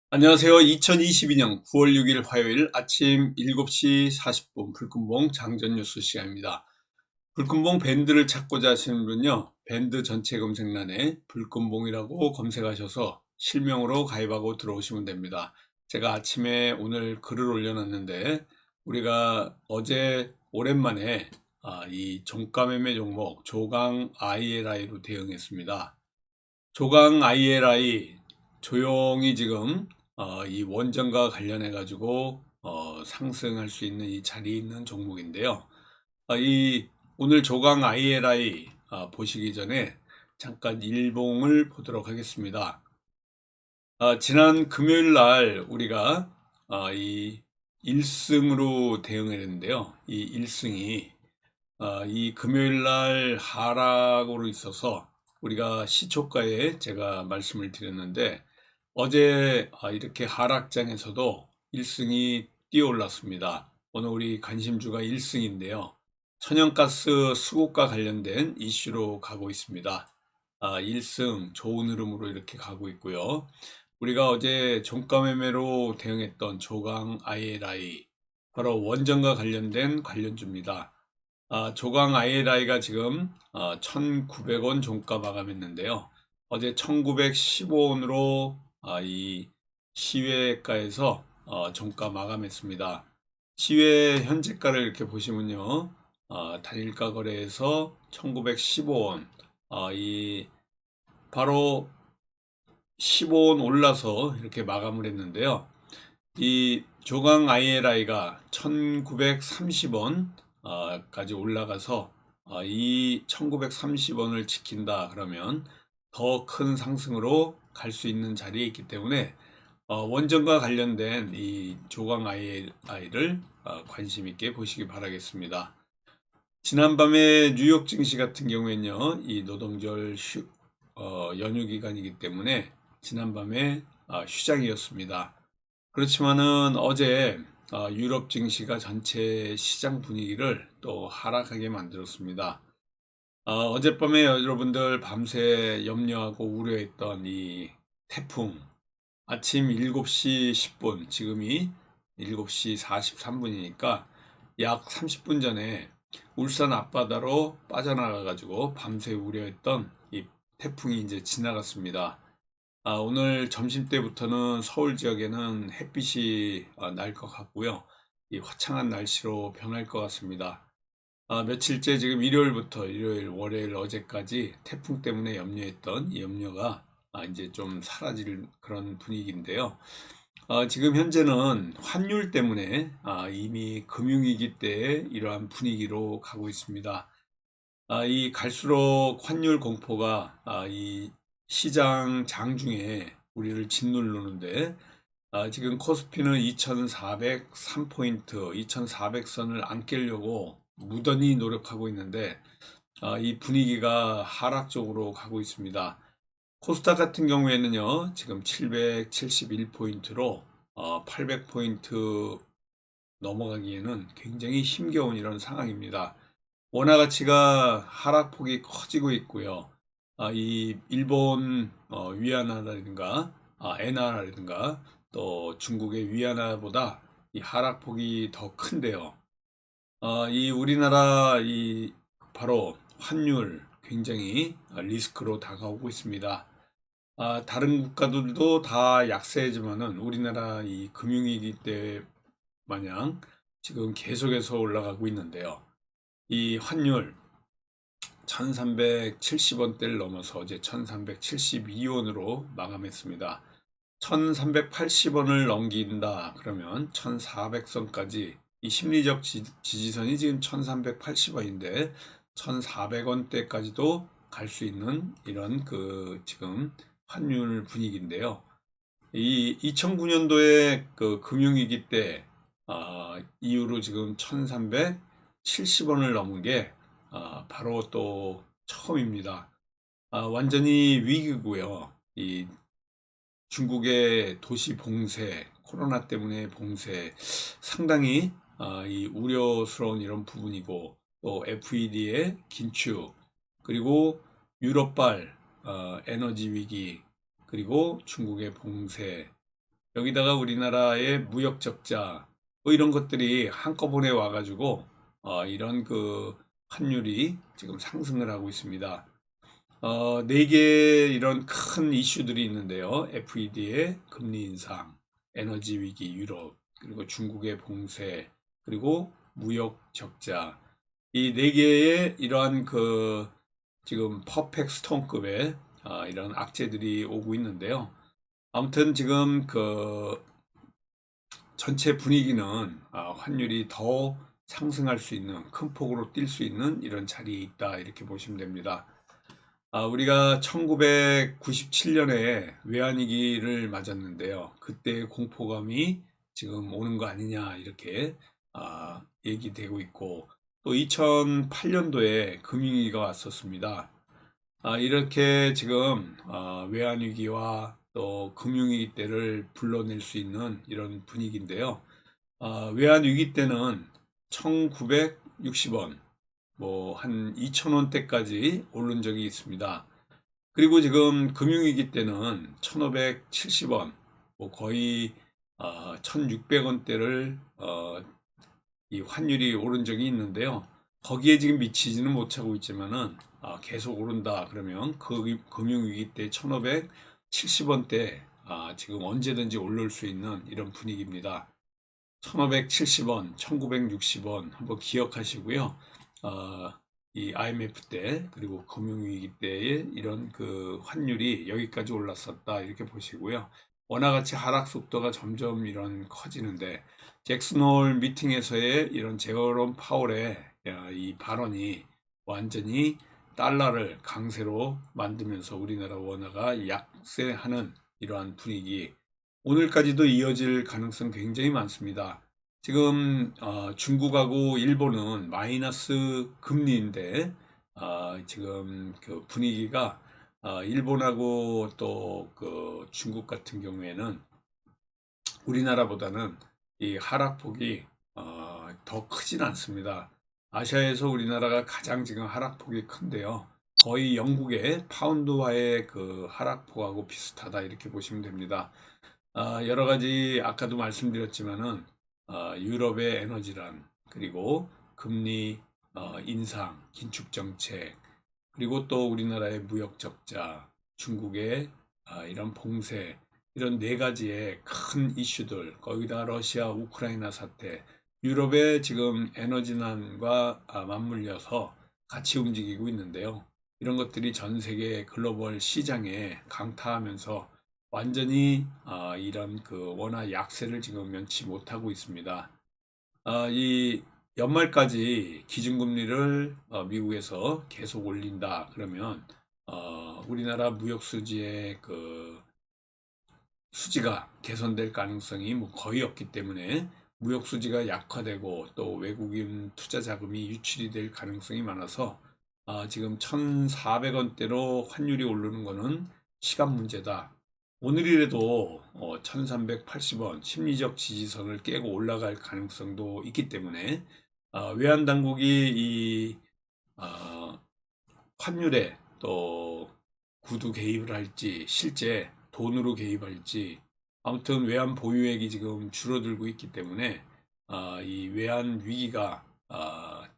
안녕하세요. 2022년 9월 6일 화요일 아침 7시 40분 불금봉 장전뉴스 시간입니다. 불금봉 밴드를 찾고자 하시는 분은요, 밴드 전체 검색란에 불금봉이라고 검색하셔서 실명으로 가입하고 들어오시면 됩니다. 제가 아침에 오늘 글을 올려놨는데, 우리가 어제 오랜만에 이 종가매매 종목 조강 ILI로 대응했습니다. 조강 ILI 조용히 지금 이 원전과 관련해 가지고 상승할 수 있는 이 자리에 있는 종목인데요. 이 오늘 조강 ILI 보시기 전에 잠깐 일봉을 보도록 하겠습니다. 지난 금요일 날 우리가 이 1승으로 대응했는데요. 이 1승이 이 금요일 날 하락으로 있어서 우리가 시초가에 제가 말씀을 드렸는데, 어제 이렇게 하락장에서도 1승이 뛰어올랐습니다. 오늘 우리 관심주가 1승인데요. 천연가스 수급과 관련된 이슈로 가고 있습니다. 1승 좋은 흐름으로 이렇게 가고 있고요. 우리가 어제 종가 매매로 대응했던 조강 ILI, 바로 원전과 관련된 관련주입니다. 조강 ILI가 지금 1,900원 종가 마감했는데요. 어제 1,915원으로 이 시외가에서 종가 마감했습니다. 시외 현재가를 이렇게 보시면요, 단일가 거래에서 1,915원, 이 바로 15원 올라서 이렇게 마감을 했는데요. 이 조강 ILI가 1930원 까지 올라가서 이 1930원을 지킨다 그러면 더 큰 상승으로 갈 수 있는 자리에 있기 때문에 원전과 관련된 이 조강 ILI를 관심 있게 보시기 바라겠습니다. 지난밤에 뉴욕 증시 같은 경우에는요, 이 노동절 연휴 기간이기 때문에 지난밤에 휴장이었습니다. 그렇지만은 어제 유럽 증시가 전체 시장 분위기를 또 하락하게 만들었습니다. 어젯밤에 여러분들 밤새 염려하고 우려했던 이 태풍, 아침 7시 10분, 지금이 7시 43분이니까 약 30분 전에 울산 앞바다로 빠져나가가지고 밤새 우려했던 이 태풍이 이제 지나갔습니다. 오늘 점심때부터는 서울 지역에는 햇빛이 날 것 같고요. 이 화창한 날씨로 변할 것 같습니다. 며칠째 지금 일요일, 월요일, 어제까지 태풍 때문에 염려했던 이 염려가 이제 좀 사라질 그런 분위기인데요. 지금 현재는 환율 때문에 이미 금융위기 때 이러한 분위기로 가고 있습니다. 이 갈수록 환율 공포가 이 시장 장중에 우리를 짓누르는데, 지금 코스피는 2403포인트, 2400선을 안 깨려고 무던히 노력하고 있는데, 이 분위기가 하락적으로 가고 있습니다. 코스닥 같은 경우에는요, 지금 771포인트로 800포인트 넘어가기에는 굉장히 힘겨운 이런 상황입니다. 원화 가치가 하락폭이 커지고 있고요. 이 일본 위안화라든가 엔화라든가 또 중국의 위안화보다 이 하락폭이 더 큰데요. 이 우리나라 이 바로 환율 굉장히 리스크로 다가오고 있습니다. 다른 국가들도 다 약세지만은 우리나라 이 금융위기 때 마냥 지금 계속해서 올라가고 있는데요. 이 환율 1370원대를 넘어서 어제 1372원으로 마감했습니다. 1380원을 넘긴다 그러면 1400선까지, 이 심리적 지지선이 지금 1380원인데 1400원대까지도 갈 수 있는 이런 그 지금 환율 분위기인데요. 이 2009년도에 그 금융위기 때 이후로 지금 1370원을 넘은 게 바로 또 처음입니다. 완전히 위기고요. 이 중국의 도시 봉쇄, 코로나 때문에 봉쇄, 상당히 이 우려스러운 이런 부분이고, 또 FED의 긴축, 그리고 유럽발 에너지 위기, 그리고 중국의 봉쇄, 여기다가 우리나라의 무역 적자 뭐 이런 것들이 한꺼번에 와가지고 이런 그 환율이 지금 상승을 하고 있습니다. 네 개의 이런 큰 이슈들이 있는데요. FED의 금리 인상, 에너지 위기 유럽, 그리고 중국의 봉쇄, 그리고 무역 적자. 이 네 개의 이러한 그 지금 퍼펙트 스톰급의 이런 악재들이 오고 있는데요. 아무튼 지금 그 전체 분위기는 환율이 더 상승할 수 있는 큰 폭으로 뛸 수 있는 이런 자리에 있다 이렇게 보시면 됩니다. 우리가 1997년에 외환위기를 맞았는데요. 그때 공포감이 지금 오는 거 아니냐 이렇게 얘기되고 있고 또 2008년도에 금융위기가 왔었습니다. 이렇게 지금 외환위기와 또 금융위기 때를 불러낼 수 있는 이런 분위기인데요. 외환위기 때는 1960원 뭐 한 2,000원대까지 오른 적이 있습니다. 그리고 지금 금융위기 때는 1,570원, 뭐 거의 1,600원대를 이 환율이 오른 적이 있는데요. 거기에 지금 미치지는 못하고 있지만은 계속 오른다 그러면 그 금융위기 때 1,570원대 지금 언제든지 올릴 수 있는 이런 분위기입니다. 1,570원, 1,960원 한번 기억하시고요. 이 IMF 때 그리고 금융위기 때의 이런 그 환율이 여기까지 올랐었다 이렇게 보시고요. 원화가치 하락 속도가 점점 이런 커지는데 잭슨홀 미팅에서의 이런 제어롬 파월의 이 발언이 완전히 달러를 강세로 만들면서 우리나라 원화가 약세하는 이러한 분위기 오늘까지도 이어질 가능성 굉장히 많습니다. 지금 중국하고 일본은 마이너스 금리인데 지금 그 분위기가 일본하고 또 그 중국 같은 경우에는 우리나라보다는 이 하락폭이 더 크진 않습니다. 아시아에서 우리나라가 가장 지금 하락폭이 큰데요. 거의 영국의 파운드화의 그 하락폭하고 비슷하다 이렇게 보시면 됩니다. 여러 가지 아까도 말씀드렸지만은 유럽의 에너지란 그리고 금리 인상, 긴축 정책 그리고 또 우리나라의 무역 적자, 중국의 이런 봉쇄 이런 네 가지의 큰 이슈들 거기다 러시아 우크라이나 사태 유럽의 지금 에너지난과 맞물려서 같이 움직이고 있는데요. 이런 것들이 전 세계 글로벌 시장에 강타하면서 완전히 이런 그 원화 약세를 지금 면치 못하고 있습니다. 이 연말까지 기준금리를 미국에서 계속 올린다 그러면 우리나라 무역 수지의 그 수지가 개선될 가능성이 뭐 거의 없기 때문에 무역 수지가 약화되고 또 외국인 투자 자금이 유출이 될 가능성이 많아서 지금 1,400원대로 환율이 오르는 것은 시간 문제다. 오늘이라도 1,380원 심리적 지지선을 깨고 올라갈 가능성도 있기 때문에 외환 당국이 이 환율에 또 구두 개입을 할지 실제 돈으로 개입할지 아무튼 외환 보유액이 지금 줄어들고 있기 때문에 이 외환 위기가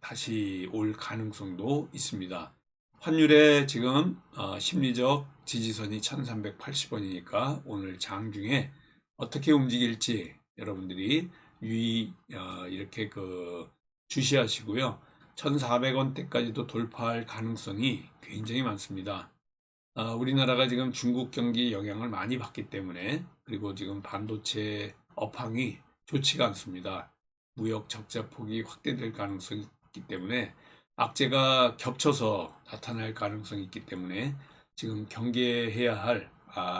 다시 올 가능성도 있습니다. 환율에 지금 심리적 지지선이 1,380원이니까 오늘 장중에 어떻게 움직일지 여러분들이 이렇게 그 주시하시고요. 1,400원대까지도 돌파할 가능성이 굉장히 많습니다. 우리나라가 지금 중국 경기 영향을 많이 받기 때문에 그리고 지금 반도체 업황이 좋지가 않습니다. 무역 적자 폭이 확대될 가능성이 있기 때문에 악재가 겹쳐서 나타날 가능성이 있기 때문에 지금 경계해야 할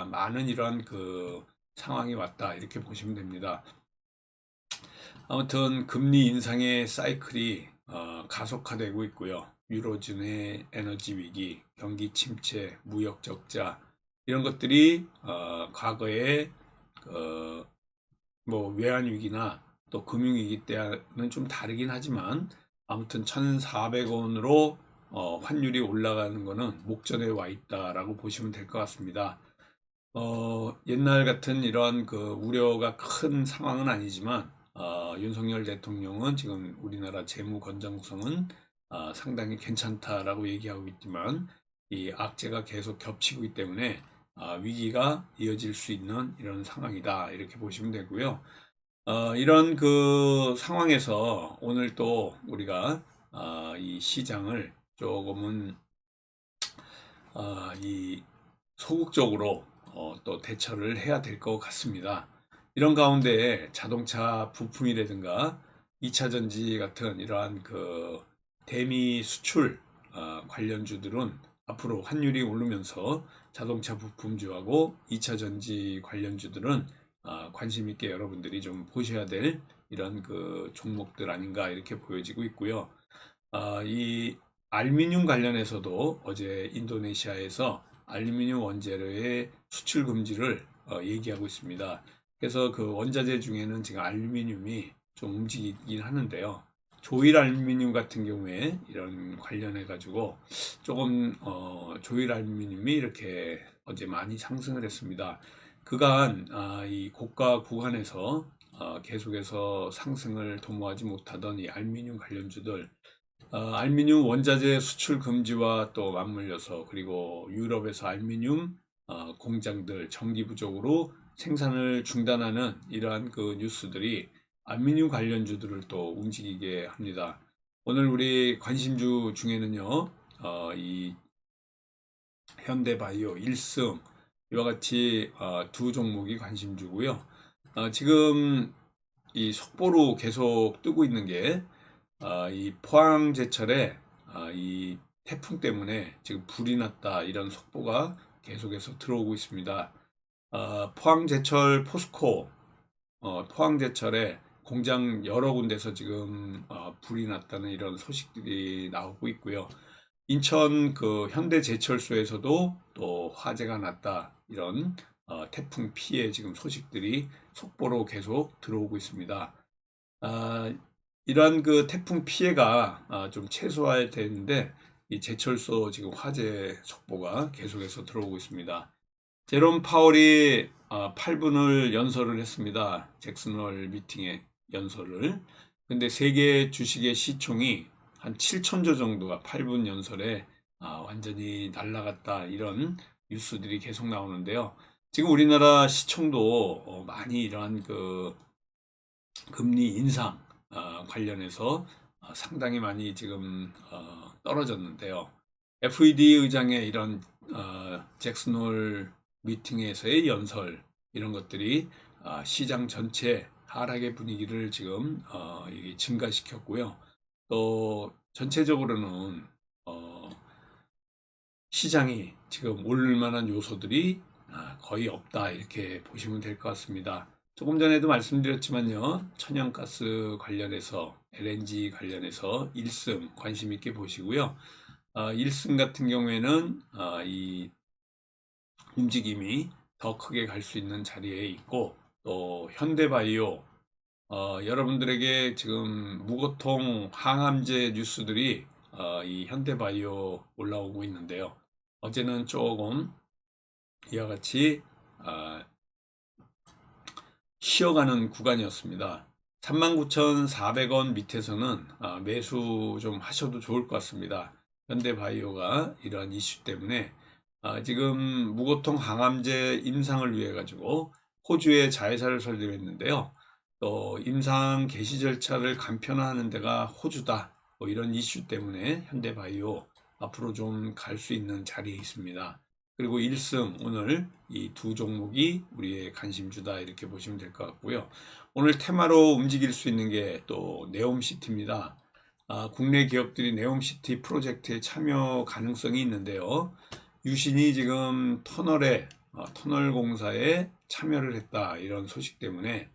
많은 이러한 그 상황이 왔다 이렇게 보시면 됩니다. 아무튼 금리 인상의 사이클이 가속화되고 있고요. 유로존의 에너지 위기, 경기 침체, 무역 적자 이런 것들이 과거에 뭐 외환 위기나 또 금융 위기 때는 좀 다르긴 하지만 아무튼 1,400원으로 환율이 올라가는 것은 목전에 와 있다라고 보시면 될 것 같습니다. 옛날 같은 이런 그 우려가 큰 상황은 아니지만, 윤석열 대통령은 지금 우리나라 재무 건전성은 상당히 괜찮다라고 얘기하고 있지만, 이 악재가 계속 겹치고 있기 때문에 위기가 이어질 수 있는 이런 상황이다, 이렇게 보시면 되고요. 이런 그 상황에서 오늘 또 우리가 이 시장을 조금은 이 소극적으로 또 대처를 해야 될 것 같습니다. 이런 가운데 자동차 부품이라든가 2차 전지 같은 이러한 그 대미 수출 관련주들은 앞으로 환율이 오르면서 자동차 부품주하고 2차 전지 관련주들은 관심 있게 여러분들이 좀 보셔야 될 이런 그 종목들 아닌가 이렇게 보여지고 있고요. 이 알루미늄 관련해서도 어제 인도네시아에서 알루미늄 원재료의 수출 금지를 얘기하고 있습니다. 그래서 그 원자재 중에는 지금 알루미늄이 좀 움직이긴 하는데요. 조일 알루미늄 같은 경우에 이런 관련해 가지고 조금 조일 알루미늄이 이렇게 어제 많이 상승을 했습니다. 그간 이 고가 구간에서 계속해서 상승을 도모하지 못하던 이 알루미늄 관련주들, 알루미늄 원자재 수출 금지와 또 맞물려서, 그리고 유럽에서 알루미늄 공장들 정기 부족으로 생산을 중단하는 이러한 그 뉴스들이 알루미늄 관련주들을 또 움직이게 합니다. 오늘 우리 관심주 중에는요, 이 현대바이오, 일승 이와 같이 두 종목이 관심주고요. 지금 이 속보로 계속 뜨고 있는 게 이 포항제철에 이 태풍 때문에 지금 불이 났다, 이런 속보가 계속해서 들어오고 있습니다. 포항제철 포스코, 포항제철에 공장 여러 군데서 지금 불이 났다는 이런 소식들이 나오고 있고요. 인천 그 현대제철소에서도 또 화재가 났다, 이런 태풍 피해 지금 소식들이 속보로 계속 들어오고 있습니다. 아, 이러한 그 태풍 피해가 좀 최소화해야 되는데, 이 제철소 지금 화재 속보가 계속해서 들어오고 있습니다. 제롬 파월이 8분을 연설을 했습니다. 잭슨홀 미팅에 연설을. 근데 세계 주식의 시총이 한 7천조 정도가 8분 연설에 완전히 날아갔다, 이런 뉴스들이 계속 나오는데요. 지금 우리나라 시총도 많이 이러한 그 금리 인상 관련해서 상당히 많이 지금 떨어졌는데요. FED 의장의 이런 잭슨홀 미팅에서의 연설, 이런 것들이 시장 전체 하락의 분위기를 지금 증가시켰고요. 또 전체적으로는 시장이 지금 오를 만한 요소들이 거의 없다, 이렇게 보시면 될 것 같습니다. 조금 전에도 말씀드렸지만요, 천연가스 관련해서, LNG 관련해서 1승 관심 있게 보시고요. 1승 같은 경우에는 이 움직임이 더 크게 갈 수 있는 자리에 있고, 또 현대바이오, 여러분들에게 지금 무고통 항암제 뉴스들이 이 현대바이오 올라오고 있는데요. 어제는 조금 이와 같이 쉬어가는 구간이었습니다. 39,400원 밑에서는 매수 좀 하셔도 좋을 것 같습니다. 현대바이오가 이러한 이슈 때문에 지금 무고통 항암제 임상을 위해 가지고 호주에 자회사를 설립했는데요. 또 임상 개시 절차를 간편화하는 데가 호주다, 뭐 이런 이슈 때문에 현대바이오 앞으로 좀 갈 수 있는 자리에 있습니다. 그리고 1승, 오늘 이 두 종목이 우리의 관심주다, 이렇게 보시면 될 것 같고요. 오늘 테마로 움직일 수 있는 게 또 네옴시티입니다. 국내 기업들이 네옴시티 프로젝트에 참여 가능성이 있는데요. 유신이 지금 터널 공사에 참여를 했다, 이런 소식 때문에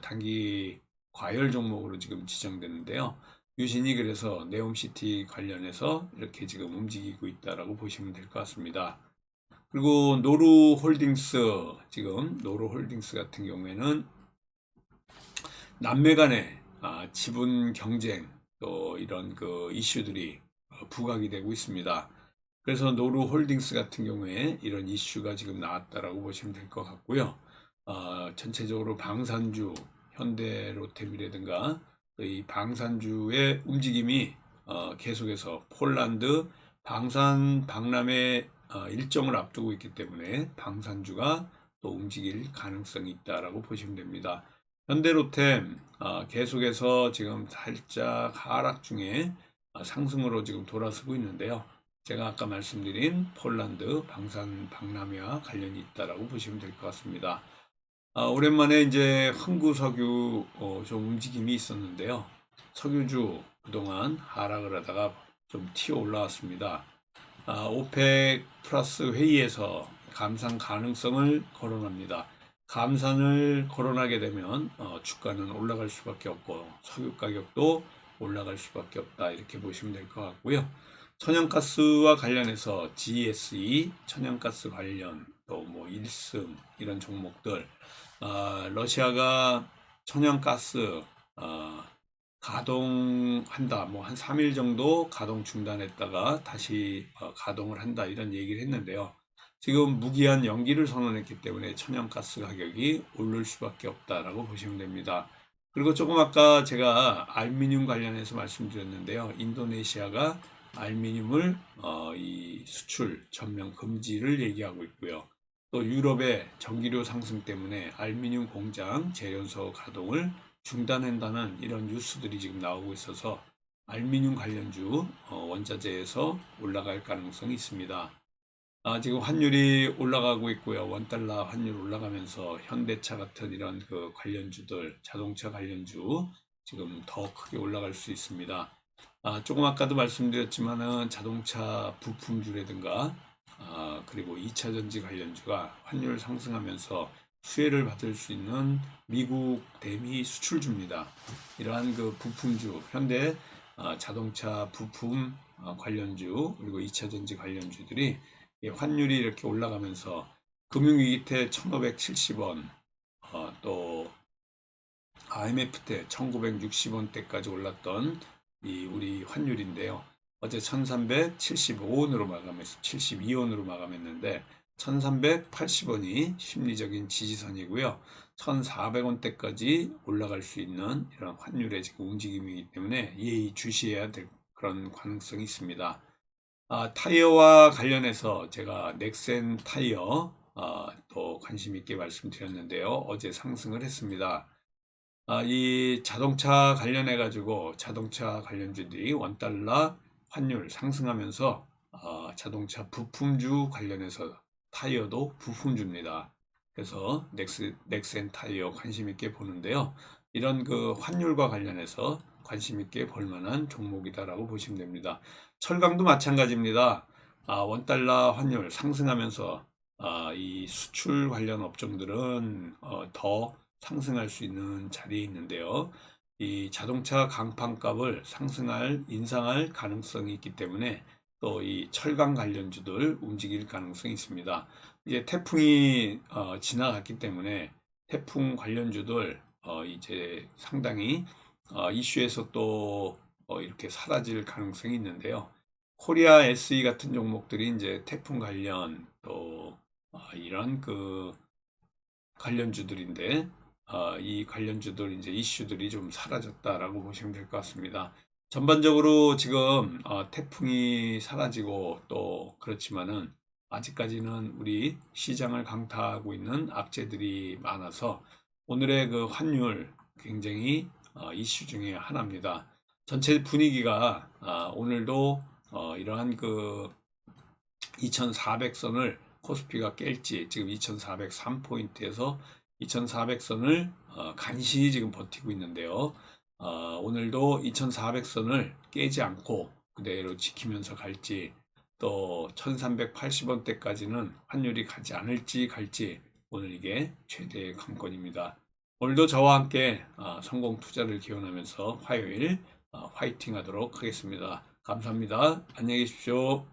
단기 과열 종목으로 지금 지정되는데요. 유신이 그래서 네옴시티 관련해서 이렇게 지금 움직이고 있다라고 보시면 될 것 같습니다. 그리고 지금 노루홀딩스 같은 경우에는 남매 간의 지분 경쟁, 또 이런 그 이슈들이 부각이 되고 있습니다. 그래서 노루홀딩스 같은 경우에 이런 이슈가 지금 나왔다라고 보시면 될 것 같고요. 전체적으로 방산주, 현대로템이라든가 이 방산주의 움직임이 계속해서 폴란드 방산 박람회 일정을 앞두고 있기 때문에 방산주가 또 움직일 가능성이 있다라고 보시면 됩니다. 현대로템 계속해서 지금 살짝 하락 중에 상승으로 지금 돌아서고 있는데요. 제가 아까 말씀드린 폴란드 방산 박람회와 관련이 있다라고 보시면 될 것 같습니다. 오랜만에 이제 흥구석유 좀 움직임이 있었는데요. 석유주 그동안 하락을 하다가 좀 튀어 올라왔습니다. 오펙 플러스 회의에서 감산 가능성을 거론합니다. 감산을 거론하게 되면 주가는 올라갈 수밖에 없고 석유 가격도 올라갈 수밖에 없다, 이렇게 보시면 될 것 같고요. 천연가스와 관련해서 GSE, 천연가스 관련 또 뭐 일승 이런 종목들, 러시아가 천연가스 가동한다, 뭐 한 3일 정도 가동 중단했다가 다시 가동을 한다, 이런 얘기를 했는데요. 지금 무기한 연기를 선언했기 때문에 천연가스 가격이 오를 수밖에 없다라고 보시면 됩니다. 그리고 조금 아까 제가 알루미늄 관련해서 말씀드렸는데요. 인도네시아가 알루미늄을 이 수출 전면 금지를 얘기하고 있고요. 또 유럽의 전기료 상승 때문에 알루미늄 공장 재련소 가동을 중단한다는 이런 뉴스들이 지금 나오고 있어서 알루미늄 관련주 원자재에서 올라갈 가능성이 있습니다. 지금 환율이 올라가고 있고요. 원달러 환율 올라가면서 현대차 같은 이런 그 관련주들, 자동차 관련주 지금 더 크게 올라갈 수 있습니다. 조금 아까도 말씀드렸지만은 자동차 부품주라든가 그리고 2차 전지 관련주가 환율 상승하면서 수혜를 받을 수 있는 미국 대미 수출주입니다. 이러한 그 부품주, 현대 자동차 부품 관련주 그리고 2차 전지 관련주들이 환율이 이렇게 올라가면서 금융위기 때 1,570원, 또 IMF 때 1,960원대까지 올랐던 이 우리 환율인데요. 어제 1,375원으로 마감해서 72원으로 마감했는데 1,380원이 심리적인 지지선이고요. 1,400원대까지 올라갈 수 있는 이런 환율의 지금 움직임이기 때문에 예의 주시해야 될 그런 가능성이 있습니다. 타이어와 관련해서 제가 넥센 타이어 또 관심 있게 말씀드렸는데요. 어제 상승을 했습니다. 이 자동차 관련해 가지고 자동차 관련주들이 원달러 환율 상승하면서 자동차 부품주 관련해서 타이어도 부품주입니다. 그래서 넥센 타이어 관심 있게 보는데요. 이런 그 환율과 관련해서 관심 있게 볼 만한 종목이다라고 보시면 됩니다. 철강도 마찬가지입니다. 원달러 환율 상승하면서 이 수출 관련 업종들은 더 상승할 수 있는 자리에 있는데요. 이 자동차 강판값을 인상할 가능성이 있기 때문에 또 이 철강 관련주들 움직일 가능성이 있습니다. 이제 태풍이 지나갔기 때문에 태풍 관련주들 이제 상당히 이슈에서 또 이렇게 사라질 가능성이 있는데요. 코리아 SE 같은 종목들이 이제 태풍 관련 또 이런 그 관련주들인데 이 관련주들 이제 이슈들이 좀 사라졌다라고 보시면 될 것 같습니다. 전반적으로 지금 태풍이 사라지고 또 그렇지만은 아직까지는 우리 시장을 강타하고 있는 악재들이 많아서 오늘의 그 환율 굉장히 이슈 중에 하나입니다. 전체 분위기가 오늘도 이러한 그 2400선을 코스피가 깰지, 지금 2403포인트에서 2400선을 간신히 지금 버티고 있는데요. 오늘도 2400선을 깨지 않고 그대로 지키면서 갈지, 또 1380원대까지는 환율이 가지 않을지 갈지, 오늘 이게 최대의 관건입니다. 오늘도 저와 함께 성공 투자를 기원하면서 화요일 화이팅 하도록 하겠습니다. 감사합니다. 안녕히 계십시오.